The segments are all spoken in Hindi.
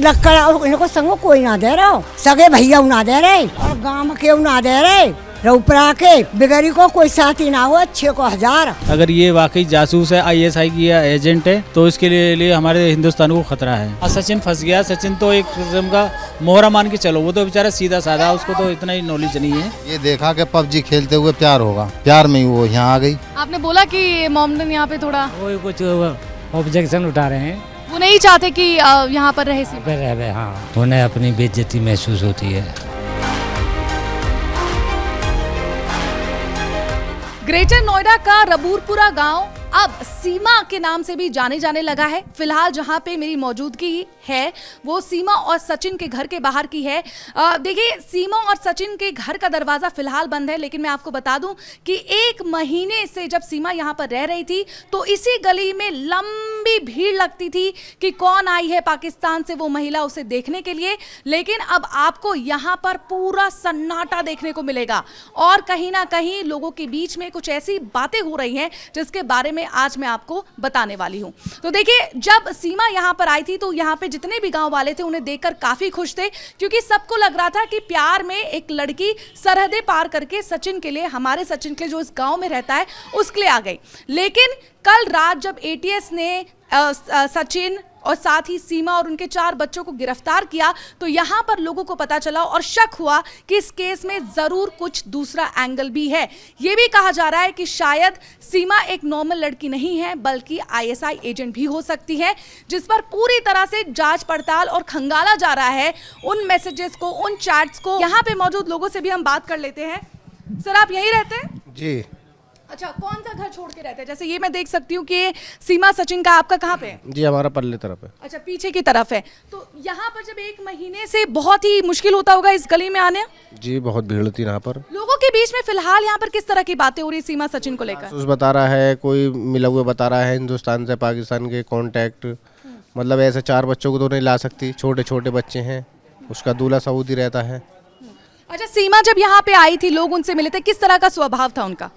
लक्कड़ इनको संग कोई ना दे रहा, सगे भैया ना दे रहे और गांव के ना दे रहे, रऊपरा के बिगड़ी को कोई साथी ना हो, 6 को 1000। अगर ये वाकई जासूस है, ISI की या एजेंट है, तो इसके लिए हमारे हिंदुस्तान को खतरा है। सचिन फंस गया। सचिन तो एक किस्म का मोहरा मान के चलो, वो तो बेचारा सीधा साधा, उसको तो इतना ही नॉलेज नहीं है। ये देखा कि PUBG खेलते हुए प्यार होगा, प्यार में ही वो यहाँ आ गई। आपने बोला कि मोमडन यहाँ पे थोड़ा वो कुछ ऑब्जेक्शन उठा रहे हैं, वो नहीं चाहते कि यहाँ पर रहे सीमा। हाँ, उन्हें अपनी बेइज्जती महसूस होती है। ग्रेटर नोएडा का रबूरपुरा गांव अब सीमा के नाम से भी जाने जाने लगा है। फिलहाल जहां पे मेरी मौजूदगी है वो सीमा और सचिन के घर के बाहर की है। देखिए, सीमा और सचिन के घर का दरवाज़ा फिलहाल बंद है, लेकिन मैं आपको बता दूं कि 1 महीने से जब सीमा यहां पर रह रही थी तो इसी गली में लंबी भीड़ लगती थी कि कौन आई है पाकिस्तान से वो महिला, उसे देखने के लिए। लेकिन अब आपको यहां पर पूरा सन्नाटा देखने को मिलेगा और कहीं ना कहीं लोगों के बीच में कुछ ऐसी बातें हो रही हैं जिसके बारे में आज मैं आपको बताने वाली हूं। तो देखिए, जब सीमा यहां पर आई थी तो यहां पे जितने भी गांव वाले थे उन्हें देखकर काफी खुश थे, क्योंकि सबको लग रहा था कि प्यार में एक लड़की सरहदें पार करके सचिन के लिए, हमारे सचिन के लिए जो इस गांव में रहता है, उसके लिए आ गई। लेकिन कल रात जब ATS ने सचिन और साथ ही सीमा और उनके 4 बच्चों को गिरफ्तार किया तो यहां पर लोगों को पता चला और शक हुआ कि इस केस में जरूर कुछ दूसरा एंगल भी है। यह भी कहा जा रहा है कि शायद सीमा एक नॉर्मल लड़की नहीं है बल्कि ISI एजेंट भी हो सकती है, जिस पर पूरी तरह से जांच पड़ताल और खंगाला जा रहा है उन मैसेजेस को, उन चैट्स को। यहाँ पे मौजूद लोगों से भी हम बात कर लेते हैं। सर, आप यहीं रहते हैं? जी। अच्छा, कौन सा घर छोड़ के रहते हैं? जैसे ये मैं देख सकती हूँ कि सीमा सचिन का आपका कहाँ पे है? जी, हमारा पल्ले तरफ है। अच्छा, पीछे की तरफ है। तो यहाँ पर जब 1 महीने से बहुत ही मुश्किल होता होगा इस गली में आने? जी, बहुत भीड़ होती है यहाँ पर। लोगों के बीच में फिलहाल यहाँ पर किस तरह की बातें हो रही सीमा सचिन को लेकर? जासूस बता रहा है, कोई मिला हुआ बता रहा है हिंदुस्तान से पाकिस्तान के कॉन्टैक्ट, मतलब ऐसे 4 बच्चों को तो नहीं ला सकती, छोटे छोटे बच्चे हैं, उसका दूल्हा सऊदी रहता है। अच्छा, सीमा जब यहाँ पे आई थी, लोग उनसे मिले थे, किस तरह का स्वभाव था उनका?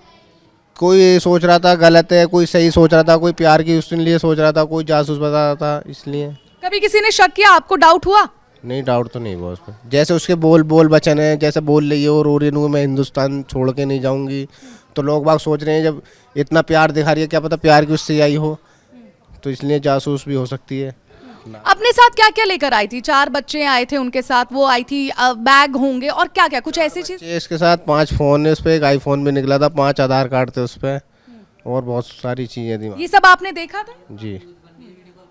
कोई सोच रहा था गलत है, कोई सही सोच रहा था, कोई प्यार की उसके लिए सोच रहा था, कोई जासूस बता रहा था, इसलिए। कभी किसी ने शक किया, आपको डाउट हुआ? नहीं, डाउट तो नहीं हुआ उस पर। जैसे उसके बोल बचन है, जैसे बोल रही है और रो रही है, मैं हिंदुस्तान छोड़ के नहीं जाऊंगी, तो लोग बाग सोच रहे हैं जब इतना प्यार दिखा रही है, क्या पता प्यार की उससे आई हो, तो इसलिए जासूस भी हो सकती है। अपने साथ क्या क्या लेकर आई थी? 4 बच्चे आए थे उनके साथ, वो आई थी, बैग होंगे और क्या क्या कुछ ऐसी चीज? इसके साथ 5 फोन है, उस पर एक iPhone भी निकला था, 5 आधार कार्ड थे उस पर और बहुत सारी चीजें थी। ये सब आपने देखा था? जी,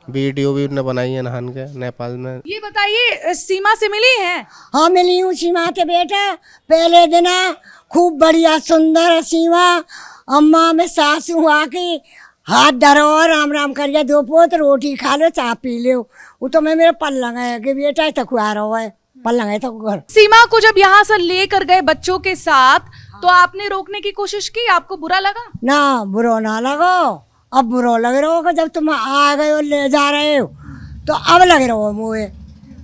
वीडियो भी उन्होंने बनाई है नहान के नेपाल में। ये बताइए, सीमा से मिली हैं? हाँ, मिली हूँ सीमा के बेटा। पहले दिन खूब बढ़िया सुंदर सीमा, अम्मा में सासू आके हाथ धरो और राम राम करिए, 2 पोत रोटी खा लो, चाय पी लो। वो तो मैं मेरे पलंग है कि बेटा तक आ रहा है, पलंग है तो घर। सीमा को जब यहाँ से लेकर गए बच्चों के साथ तो आपने रोकने की कोशिश की, आपको बुरा लगा? ना, बुरा ना लगो। अब बुरा लग रहा हो कि जब तुम आ गए हो, ले जा रहे हो, तो अब लग रहा हो मुझे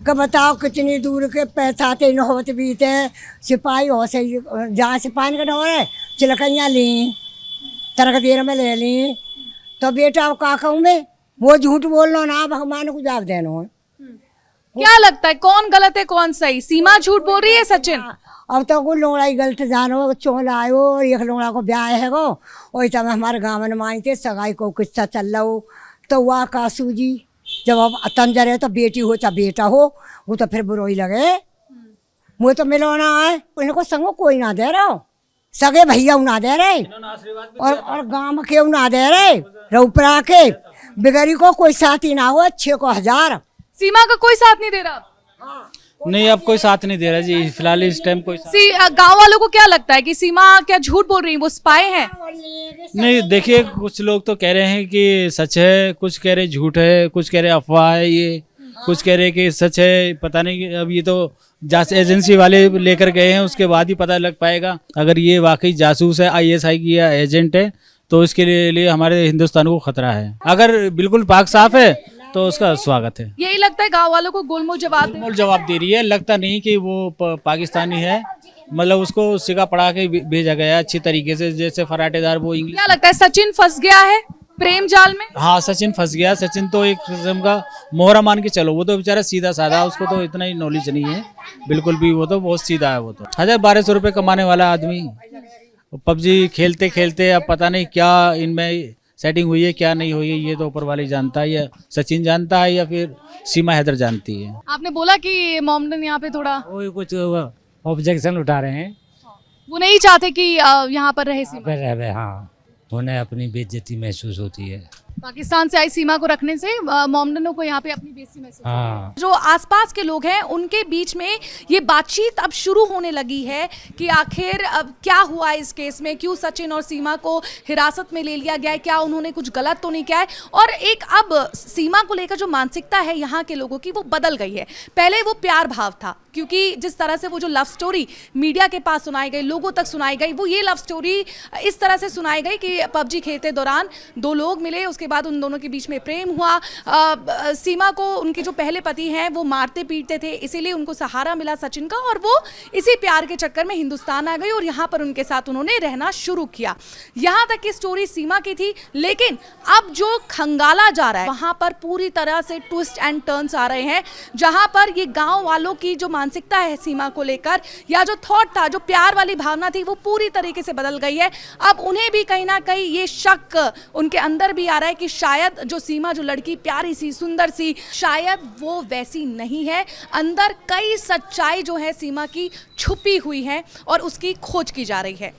कि बताओ कितनी दूर के पैसाते नौबत बीते। सिपाही हो से जहाँ सिपाही का डोर है, चिलकैया ली, तरक देर में ले ली, तो बेटा अब का कहूँ मैं, वो झूठ बोलना ना, भगवान को जवाब देना हो। क्या लगता है कौन गलत है कौन सही? सीमा झूठ बोल रही है, सचिन? अब तो कोई लोड़ा ही गलत जानो, चोल आयो और एक लोड़ा को ब्याह है गो, वही तब हमारे गाँव में माई थे, सगाई को किस्सा चल रहा हो, तो वह कासू जी जब अब तंजर है तो बेटी हो चाहे बेटा हो, वो तो फिर बुरो ही लगे। मुझे तो मिलवाना है, उनको संग कोई ना दे रहा, सगे भैया ना दे रहे और गांव के ना दे रहे, रऊपरा के बिगड़ी को कोई साथी ना हो, 6 को 1000। सीमा का कोई साथ नहीं दे रहा? नहीं, अब कोई साथ नहीं दे रहा जी, फिलहाल इस टाइम कोई गांव वालों को क्या लगता है कि सीमा क्या झूठ बोल रही है, वो स्पाई है? नहीं, देखिए, कुछ लोग तो कह रहे हैं कि सच है, कुछ कह रहे झूठ है, कुछ कह रहे अफवाह है, ये कुछ कह रहे कि सच है, पता नहीं। अब ये तो जांच एजेंसी वाले लेकर गए हैं, उसके बाद ही पता लग पाएगा। अगर ये वाकई जासूस है, ISI की या एजेंट है, तो इसके लिए हमारे हिंदुस्तान को खतरा है। अगर बिल्कुल पाक साफ है तो उसका स्वागत है। यही लगता है गांव वालों को गोलमोल जवाब दे रही है। लगता नहीं कि वो पाकिस्तानी है, मतलब उसको सिगा पढ़ा के भेजा गया अच्छी तरीके से, जैसे फराटेदार वो इंग्लिश। क्या लगता है सचिन फंस गया है? प्रेम जाल में। हाँ, सचिन फंस गया। सचिन तो एक किस्म का मोहरा मान के चलो, वो तो बेचारा सीधा साधा, उसको तो इतना ही नॉलेज नहीं है बिल्कुल भी, वो तो बहुत सीधा है। वो तो 1200 रुपये कमाने वाला आदमी पबजी खेलते खेलते अब पता नहीं क्या इनमें सेटिंग हुई है क्या नहीं हुई है, ये तो ऊपर वाले जानता है, या सचिन जानता है या फिर सीमा हैदर जानती है। आपने बोला कि मोमडन यहाँ पे थोड़ा वो कुछ ऑब्जेक्शन उठा रहे हैं। वो नहीं चाहते कि यहाँ पर रहे सीमा। हाँ, उन्हें अपनी बेइज्जती महसूस होती है। पाकिस्तान से आई सीमा को रखने से मोमडनों को यहाँ पे अपनी बेइज्जती महसूस होती है। हाँ, जो आसपास के लोग हैं उनके बीच में ये बातचीत अब शुरू होने लगी है कि आखिर अब क्या हुआ इस केस में, क्यों सचिन और सीमा को हिरासत में ले लिया गया है, क्या उन्होंने कुछ गलत तो नहीं किया है। और एक अब सीमा को लेकर जो मानसिकता है यहाँ के लोगों की वो बदल गई है। पहले वो प्यार भाव था, क्योंकि जिस तरह से वो जो लव स्टोरी मीडिया के पास सुनाई गई, लोगों तक सुनाई गई, वो ये लव स्टोरी इस तरह से सुनाई गई कि पबजी खेलते दौरान दो लोग मिले, उसके बाद उन दोनों के बीच में प्रेम हुआ। सीमा को उनके जो पहले पति हैं वो मारते पीटते थे, इसीलिए उनको सहारा मिला सचिन का, और वो इसी प्यार के चक्कर में हिंदुस्तान आ गई और यहाँ पर उनके साथ उन्होंने रहना शुरू किया। यहाँ तक की स्टोरी सीमा की थी, लेकिन अब जो खंगाला जा रहा है वहाँ पर पूरी तरह से ट्विस्ट एंड टर्न्स आ रहे हैं, जहाँ पर ये गाँव वालों की जो मानसिकता है सीमा को लेकर, या जो थॉट था, जो प्यार वाली भावना थी, वो पूरी तरीके से बदल गई है। अब उन्हें भी कहीं ना कहीं ये शक उनके अंदर भी आ रहा है कि शायद जो सीमा, जो लड़की प्यारी सी सुंदर सी, शायद वो वैसी नहीं है। अंदर कई सच्चाई जो है सीमा की छुपी हुई है और उसकी खोज की जा रही है।